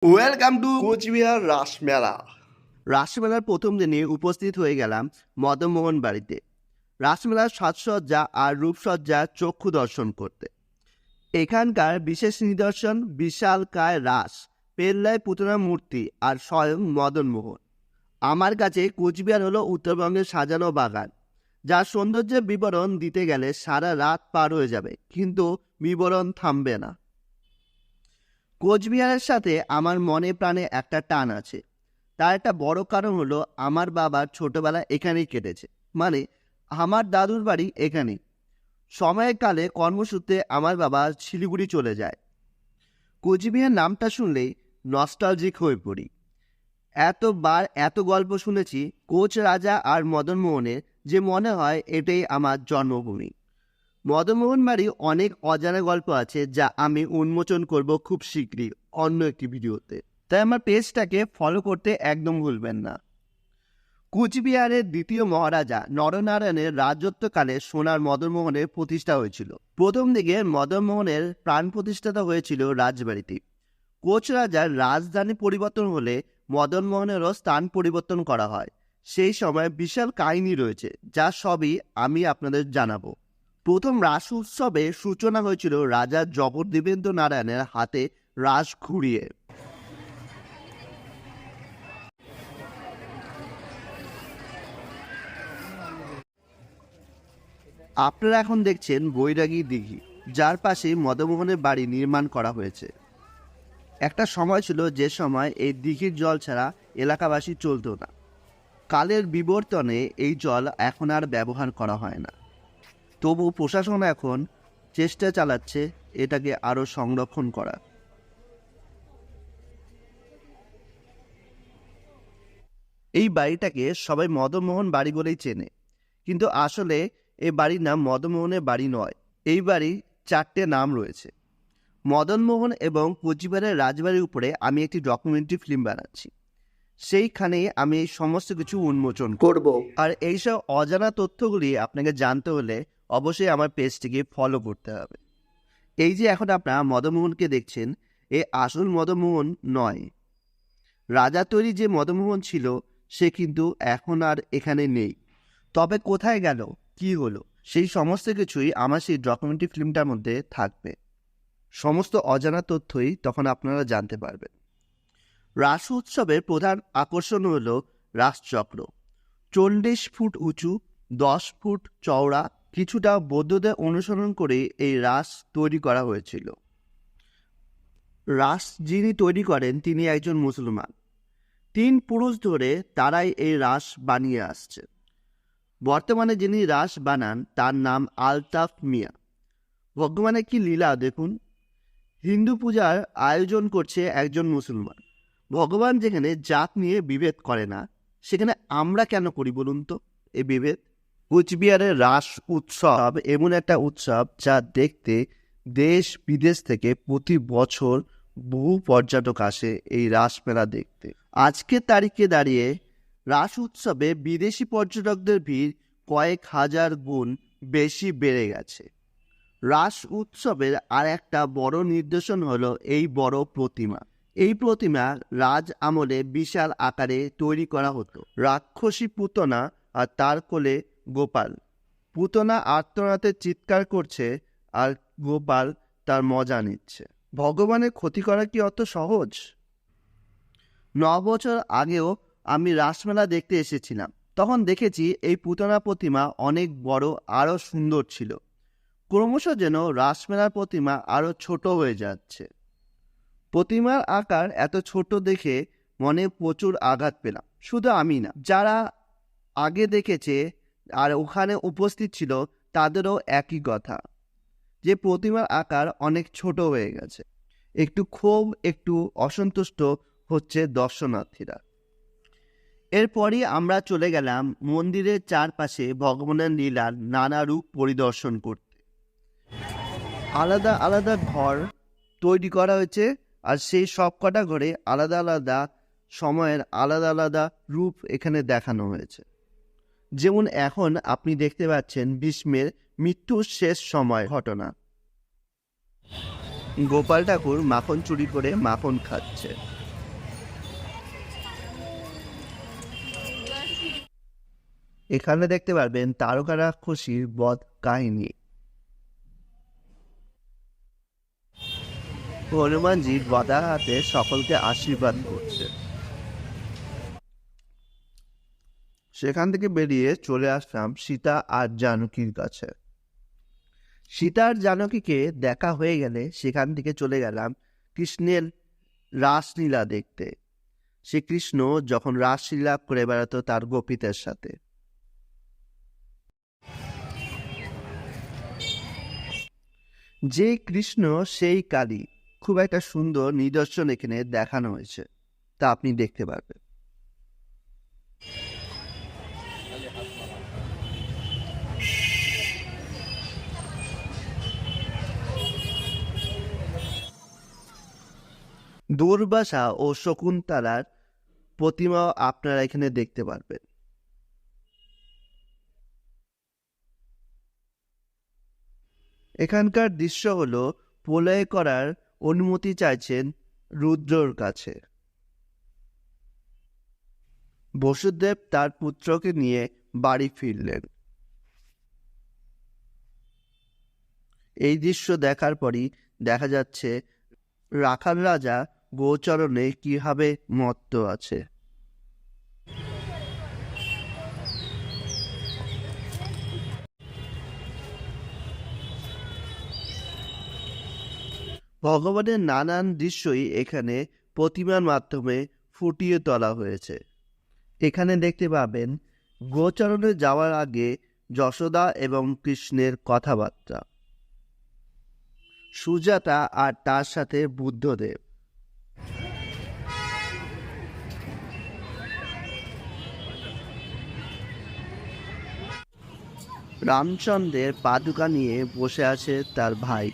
Welcome to Cooch Behar Ras Mela. রাসমেলার প্রথম দিনে উপস্থিত হয়ে গেলাম মদনমোহন বাড়িতে রাসমেলার সাজসজ্জা আর রূপসজ্জা চক্ষু দর্শন করতে। এখানকার বিশেষ নিদর্শন বিশালকায় রাস, পেল্লায় পুতনা মূর্তি আর স্বয়ং মদনমোহন। আমার কাছে কোচবিহার হলো উত্তরবঙ্গের সাজানো বাগান, যার সৌন্দর্যের বিবরণ দিতে গেলে সারা রাত পার হয়ে যাবে, কিন্তু বিবরণ থামবে না। কোচবিহারের সাথে আমার মনে প্রাণে একটা টান আছে। তার একটা বড় কারণ হলো আমার বাবার ছোটবেলা এখানেই কেটেছে, মানে আমার দাদুর বাড়ি এখানেই। সময়কালে কর্মসূত্রে আমার বাবা শিলিগুড়ি চলে যায়। কোচবিহার নামটা শুনলেই নস্টালজিক হয়ে পড়ি। এতবার এত গল্প শুনেছি কোচ রাজা আর মদনমোহনের, যে মনে হয় এটাই আমার জন্মভূমি। মদনমোহন বাড়ি অনেক অজানা গল্প আছে, যা আমি উন্মোচন করব খুব শীঘ্রই অন্য একটি ভিডিওতে, তাই আমার পেজটাকে ফলো করতে একদম ভুলবেন না। কুচবিহারের দ্বিতীয় মহারাজা নরনারায়ণের রাজত্বকালে সোনার মদনমোহনের প্রতিষ্ঠা হয়েছিল। প্রথম দিকে মদনমোহনের প্রাণ প্রতিষ্ঠাতা হয়েছিল রাজবাড়িতে। কোচ রাজার রাজধানী পরিবর্তন হলে মদনমোহনেরও স্থান পরিবর্তন করা হয়। সেই সময় বিশাল কাহিনী রয়েছে, যা সবই আমি আপনাদের জানাবো। প্রথম রাস উৎসবের সূচনা হয়েছিল রাজা জগদ্দেবেন্দ্র নারায়ণের হাতে রাস ঘুরিয়ে। আপনারা এখন দেখছেন বৈরাগী দিঘি, যার পাশে মদনমোহনের বাড়ি নির্মাণ করা হয়েছে। একটা সময় ছিল যে সময় এই দিঘির জল ছাড়া এলাকাবাসী চলতো না। কালের বিবর্তনে এই জল এখন আর ব্যবহার করা হয় না, তবু প্রশাসন এখন চেষ্টা চালাচ্ছে এটাকে আরও সংরক্ষণ করা। এই বাড়িটাকে সবাই মদনমোহন বাড়ি বলেই চেনে, কিন্তু আসলে এই বাড়ির নাম মদনমোহনের বাড়ি নয়। এই বাড়ির চারটে নাম রয়েছে। মদনমোহন এবং কোচবিহারের রাজবাড়ির উপরে আমি একটি ডকুমেন্টারি ফিল্ম বানাচ্ছি। সেইখানেই আমি এই সমস্ত কিছু উন্মোচন করব। আর এইসব অজানা তথ্যগুলি আপনাকে জানতে হলে অবশ্যই আমার পেজটিকে ফলো করতে হবে। এই যে এখন আপনারা মদনমোহনকে দেখছেন, এ আসল মদনমোহন নয়। রাজা তৈরি যে মদনমোহন ছিল, সে কিন্তু এখন আর এখানে নেই। তবে কোথায় গেল, কি হলো, সেই সমস্ত কিছুই আমার সেই ডকুমেন্টারি ফিল্মটার মধ্যে থাকবে। সমস্ত অজানা তথ্যই তখন আপনারা জানতে পারবেন। রাস উৎসবের প্রধান আকর্ষণ হল রাসচক্র। 40 ফুট উঁচু, 10 ফুট চওড়া, কিছুটা বৌদ্ধদের অনুসরণ করে এই রাস তৈরি করা হয়েছিল। রাস যিনি তৈরি করেন তিনি একজন মুসলমান। 3 পুরুষ ধরে তারাই এই রাস বানিয়ে আসছে। বর্তমানে যিনি রাস বানান তার নাম আলতাফ মিয়া। ভগবানের কি লীলা দেখুন। হিন্দু পূজার আয়োজন করছে একজন মুসলমান। ভগবান যেখানে জাত নিয়ে বিভেদ করে না, সেখানে আমরা কেন করি বলুন তো এই বিভেদ? কোচবিহারের রাস উৎসব এমন একটা উৎসব যা দেখতে দেশ বিদেশ থেকে প্রতি বছর বহু পর্যটক আসে এই রাসমেলা দেখতে। আজকের তারিখে দাঁড়িয়ে রাস উৎসবে বিদেশি পর্যটকদের ভিড় কয়েক হাজার গুণ বেশি বেড়ে গেছে। রাস উৎসবের আর একটা বড় নিদর্শন হলো এই বড় প্রতিমা। এই প্রতিমা রাজ আমলে বিশাল আকারে তৈরি করা হতো। রাক্ষসী পুতনা আর তার কোলে গোপাল। পুতনা আর্তনাদে চিৎকার করছে আর গোপাল তার মজা নিচ্ছে। ভগবানের ক্ষতি করা কি অত সহজ? 9 বছর আগেও আমি রাসমেলা দেখতে এসেছিলাম। তখন দেখেছি এই পুতনা প্রতিমা অনেক বড়, আরও সুন্দর ছিল। ক্রমশ যেন রাসমেলার প্রতিমা আরও ছোট হয়ে যাচ্ছে। প্রতিমার আকার এত ছোট দেখে মনে প্রচুর আঘাত পেলাম। শুধু আমি না, যারা আগে দেখেছে আর ওখানে উপস্থিত ছিল তাদেরও একই কথা, যে প্রতিমার আকার অনেক ছোট হয়ে গেছে। একটু ক্ষোভ, একটু অসন্তুষ্ট হচ্ছে দর্শনার্থীরা। এরপরই আমরা চলে গেলাম মন্দিরের চারপাশে ভগবানের লীলার নানা রূপ পরিদর্শন করতে। আলাদা আলাদা ঘর তৈরি করা হয়েছে, আর সেই সব কটা ঘরে আলাদা আলাদা সময়ের আলাদা আলাদা রূপ এখানে দেখানো হয়েছে। যেমন এখন আপনি দেখতে পাচ্ছেন ভীষ্মের মৃত্যুর শেষ সময় ঘটনা। গোপাল ঠাকুর মাখন চুরি করে মাখন খাচ্ছে। এখানে দেখতে পারবেন তারকা রাক্ষসীর বধ কাহিনী। হনুমানজি গদা হাতে সকলকে আশীর্বাদ করছে। সেখান থেকে বেরিয়ে চলে আসলাম সীতা আর জানকীর কাছে। সীতা আর জানকীকে দেখা হয়ে গেলে সেখান থেকে চলে গেলাম কৃষ্ণের রাসলীলা দেখতে। শ্রীকৃষ্ণ যখন রাসলীলা করে বেড়াতো তার গোপীদের সাথে। যে কৃষ্ণ সেই কালী, খুব একটা সুন্দর নিদর্শন এখানে দেখানো হয়েছে, তা আপনি দেখতে পারবেন। দুর্বাসা ও শকুন্তলার প্রতিমাও আপনারা এখানে দেখতে পারবেন। এখানকার দৃশ্য হলো প্রলয় করার অনুমতি চাইছেন রুদ্রর কাছে। বসুদেব তার পুত্রকে নিয়ে বাড়ি ফিরলেন। এই দৃশ্য দেখার পরই দেখা যাচ্ছে রাখাল রাজা গোচরণে কিভাবে মত্ত আছে। ভগবানের নানান দৃশ্যই এখানে প্রতিমার মাধ্যমে ফুটিয়ে তোলা হয়েছে। এখানে দেখতে পাবেন গোচরণে যাওয়ার আগে যশোদা এবং কৃষ্ণের কথাবার্তা, সুজাতা আর তার সাথে বুদ্ধদেব। রামচন্দ্রের পাদুকা নিয়ে বসে আছে তার ভাই।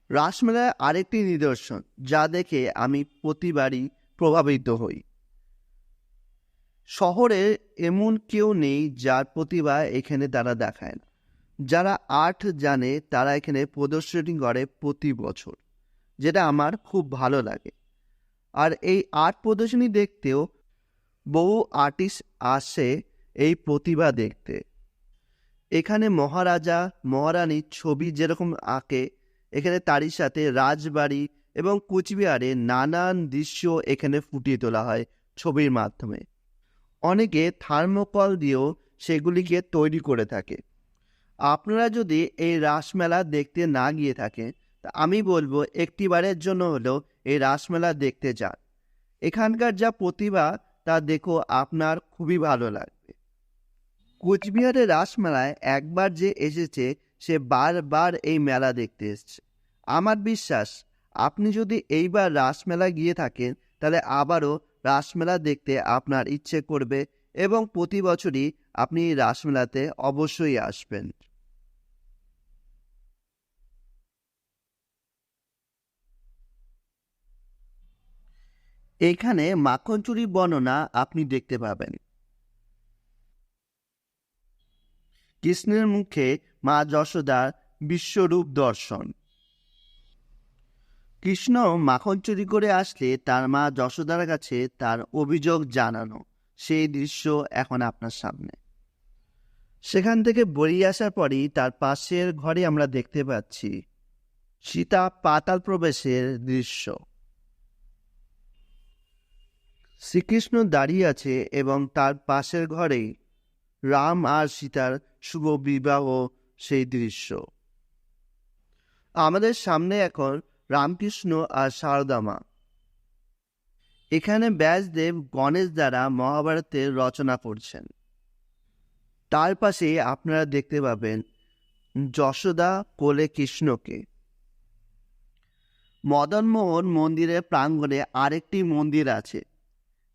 রাসমেলার আরেকটি নিদর্শন যা দেখে আমি প্রতিবারই প্রভাবিত হই। শহরে এমন কেউ নেই যার প্রতিভা এখানে তারা দেখায় না। যারা আর্ট জানে তারা এখানে প্রদর্শনী করে প্রতি বছর, যেটা আমার খুব ভালো লাগে। আর এই আর্ট প্রদর্শনী দেখতেও বহু আর্টিস্ট আসে এই প্রতিভা দেখতে। এখানে মহারাজা মহারানীর ছবি যেরকম আঁকে, এখানে তারই সাথে রাজবাড়ি এবং কুচবিহারের নানান দৃশ্য এখানে ফুটিয়ে তোলা হয় ছবির মাধ্যমে। অনেকে থার্মোকল দিয়েও সেগুলিকে তৈরি করে থাকে। আপনারা যদি এই রাসমেলা দেখতে না গিয়ে থাকেন, তা আমি বলবো একটিবারের জন্য হলেও এই রাসমেলা দেখতে যান। এখানকার যা প্রতিভা তা দেখো আপনার খুবই ভালো লাগবে। কোচবিহারের রাসমেলায় একবার যে এসেছে সে বারবার এই মেলা দেখতে এসছে। আমার বিশ্বাস আপনি যদি এইবার রাসমেলা গিয়ে থাকেন তাহলে আবারও রাসমেলা দেখতে আপনার ইচ্ছে করবে এবং প্রতি বছরই আপনি এই রাসমেলাতে অবশ্যই আসবেন। এখানে মাখন চুরির বর্ণনা আপনি দেখতে পাবেন। কৃষ্ণের মুখে মা যশোদার বিশ্বরূপ দর্শন। কৃষ্ণ মাখন চুরি করে আসলে তার মা যশোদার কাছে তার অভিযোগ জানানো, সেই দৃশ্য এখন আপনার সামনে। সেখান থেকে বেরিয়ে আসার পরই তার পাশের ঘরে আমরা দেখতে পাচ্ছি সীতা পাতাল প্রবেশের দৃশ্য। শ্রীকৃষ্ণ দাঁড়িয়ে আছে এবং তার পাশের ঘরেই রাম আর সীতার শুভ বিবাহ, সেই দৃশ্য। আমাদের সামনে এখন রামকৃষ্ণ আর শারদা মা। এখানে ব্যাসদেব গণেশ দ্বারা মহাভারতের রচনা করছেন। তার পাশে আপনারা দেখতে পাবেন যশোদা কোলে কৃষ্ণকে। মদনমোহন মন্দিরের প্রাঙ্গণে আরেকটি মন্দির আছে,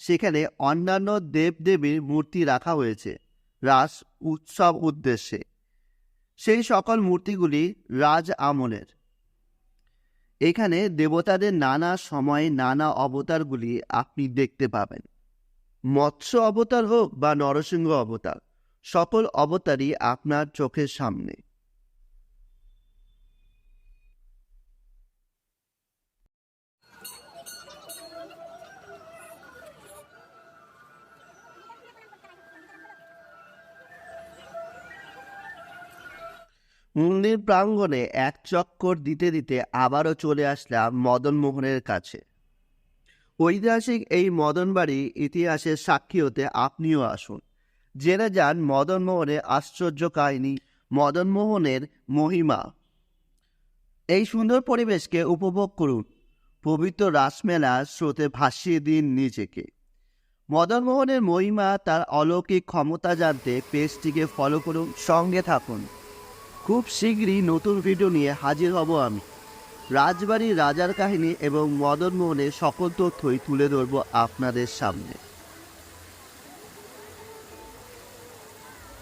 সেখানে অন্যান্য দেবদেবীর মূর্তি রাখা হয়েছে রাস উৎসব উদ্দেশ্যে। সেই সকল মূর্তিগুলি রাজ আমলের। এখানে দেবতাদের নানা সময়ে নানা অবতারগুলি আপনি দেখতে পাবেন। মৎস্য অবতার হোক বা নরসিংহ অবতার, সকল অবতারই আপনার চোখের সামনে। মন্দির প্রাঙ্গণে এক চক্কর দিতে দিতে আবারও চলে আসলাম মদন মোহনের কাছে। ঐতিহাসিক এই মদন বাড়ি ইতিহাসের সাক্ষী হতে আপনিও আসুন, জেনে যান মদন মোহনের আশ্চর্য কাহিনী, মদন মোহনের মহিমা। এই সুন্দর পরিবেশকে উপভোগ করুন, পবিত্র রাসমেলার স্রোতে ভাসিয়ে দিন নিজেকে। মদন মোহনের মহিমা, তার অলৌকিক ক্ষমতা জানতে পেজটিকে ফলো করুন, সঙ্গে থাকুন। খুব শীঘ্রই নতুন ভিডিও নিয়ে হাজির হব আমি। রাজবাড়ির রাজার কাহিনী এবং মদন মোহনের সকল তথ্যই তুলে ধরব আপনাদের সামনে।